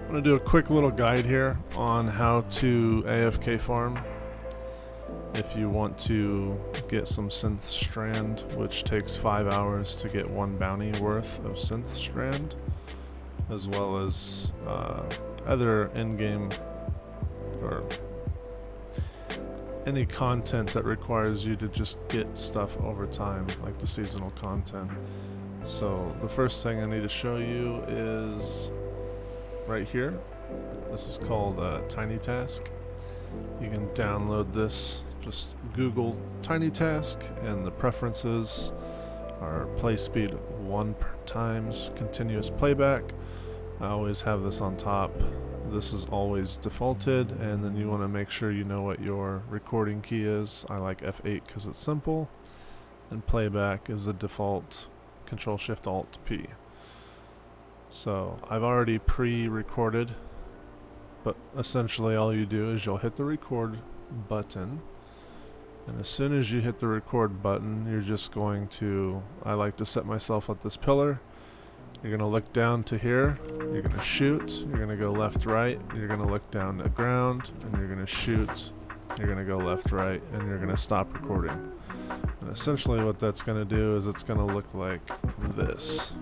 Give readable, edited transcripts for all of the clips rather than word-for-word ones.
I'm going to do a quick little guide here on how to AFK Farm if you want to get some synth strand, which takes 5 hours to get 1 bounty worth of synth strand, as well as other in-game or any content that requires you to just get stuff over time, like the seasonal content. So the first thing I need to show you is right here. This is called Tiny Task. You can download this, just Google Tiny Task, and the preferences are play speed 1 times continuous playback. I always have this on top. This is always defaulted, and then you want to make sure you know what your recording key is. I like F8 because it's simple, and playback is the default Control-Shift-Alt-P. So I've already pre-recorded, but essentially all you do is you'll hit the record button, and as soon as you hit the record button, you're just going to, I like to set myself at this pillar. You're going to look down to here, you're going to shoot, you're going to go left, right, you're going to look down to ground, and you're going to shoot, you're going to go left, right, and you're going to stop recording. And essentially what that's going to do is it's going to look like this.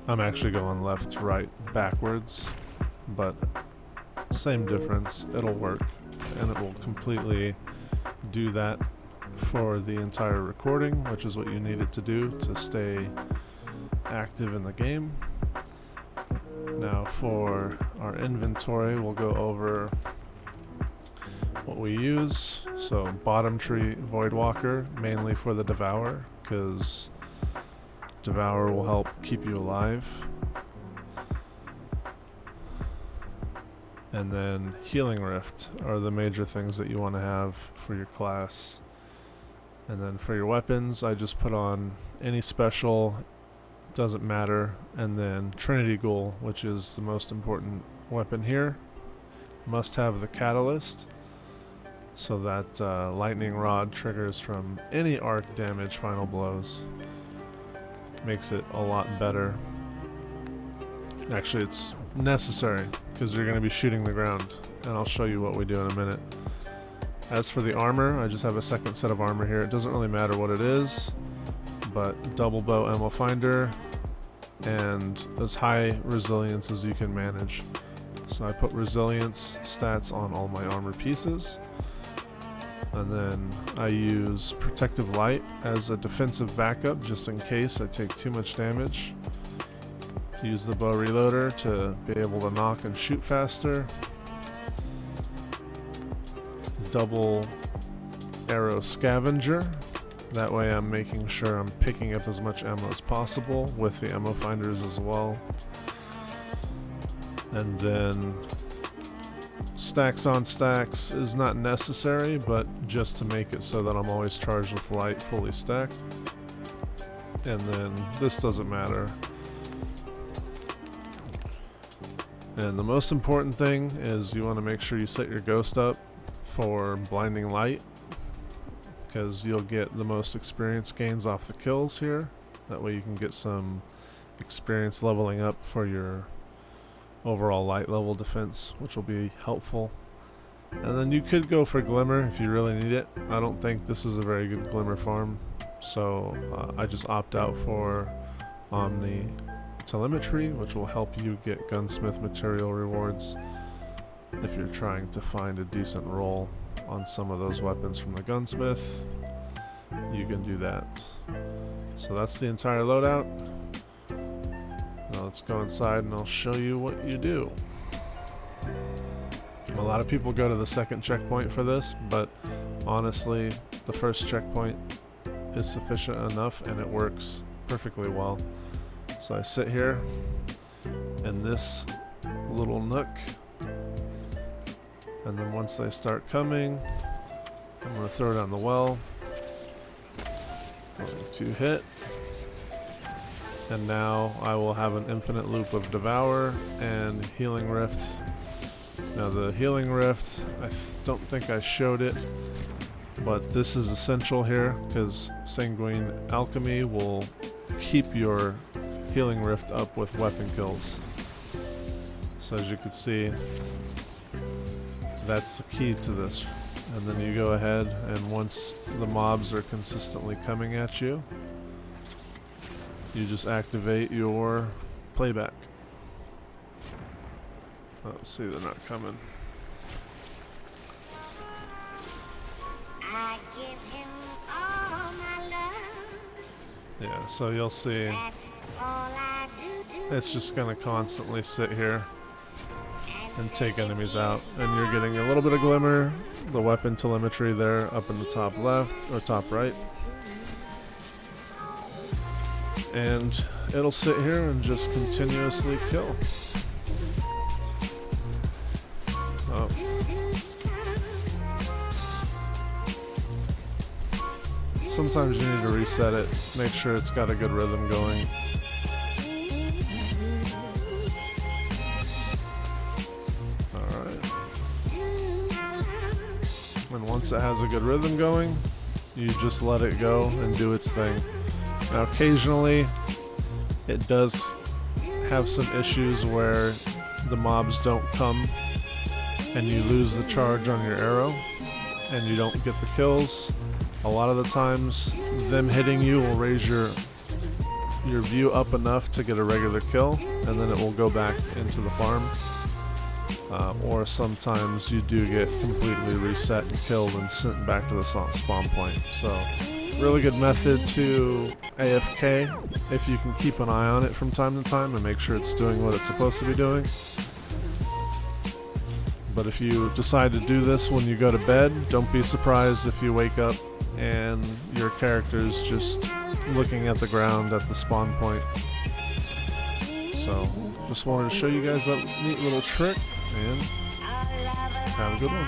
I'm actually going left, right, backwards, but same difference, it'll work, and it will completely do that for the entire recording, which is what you need it to do to stay active in the game. Now for our inventory, we'll go over what we use. So bottom tree Voidwalker, mainly for the Devour, because Devour will help keep you alive. And then Healing Rift are the major things that you want to have for your class. And then for your weapons, I just put on any special, doesn't matter. And then Trinity Ghoul, which is the most important weapon here. Must have the Catalyst, so that Lightning Rod triggers from any arc damage final blows. Makes it a lot better. Actually, it's necessary because you're going to be shooting the ground, and I'll show you what we do in a minute. As for the armor, I just have a second set of armor here. It doesn't really matter what it is, but double bow ammo finder and as high resilience as you can manage. So I put resilience stats on all my armor pieces, and then I use protective light as a defensive backup just in case I take too much damage. Use the bow reloader to be able to knock and shoot faster. Double arrow scavenger. That way I'm making sure I'm picking up as much ammo as possible with the ammo finders as well. And then stacks on stacks is not necessary, but just to make it so that I'm always charged with light fully stacked. And then this doesn't matter. And the most important thing is you want to make sure you set your ghost up for blinding light, because you'll get the most experience gains off the kills here. That way you can get some experience leveling up for your overall light level defense, which will be helpful. And then you could go for Glimmer if you really need it. I don't think this is a very good Glimmer farm, so I just opt out for Omni Telemetry, which will help you get gunsmith material rewards if you're trying to find a decent roll on some of those weapons from the gunsmith. You can do that. So that's the entire loadout. Now let's go inside and I'll show you what you do. A lot of people go to the second checkpoint for this, but honestly the first checkpoint is sufficient enough and it works perfectly well. So I sit here in this little nook, and then once they start coming, I'm going to throw down the well. Going to hit. And now I will have an infinite loop of Devour and Healing Rift. Now the Healing Rift, I don't think I showed it, But this is essential here because Sanguine Alchemy will keep your healing rift up with weapon kills. So as you can see, that's the key to this. And then you go ahead, and once the mobs are consistently coming at you, you just activate your playback. Oh, see, they're not coming. I give him all my love. Yeah, so you'll see That's all I do. it's just gonna constantly sit here and take enemies out. And you're getting a little bit of glimmer, the weapon telemetry there up in the top left, or top right. And it'll sit here and just continuously kill. Oh. Sometimes you need to reset it, make sure it's got a good rhythm going. Alright. And once it has a good rhythm going, you just let it go and do its thing. Now occasionally it does have some issues where the mobs don't come and you lose the charge on your arrow and you don't get the kills. A lot of the times them hitting you will raise your view up enough to get a regular kill, and then it will go back into the farm. Or sometimes you do get completely reset and killed and sent back to the spawn point. So really good method to AFK if you can keep an eye on it from time to time and make sure it's doing what it's supposed to be doing. But if you decide to do this when you go to bed, don't be surprised if you wake up and your character's just looking at the ground at the spawn point. So just wanted to show you guys that neat little trick, and have a good one.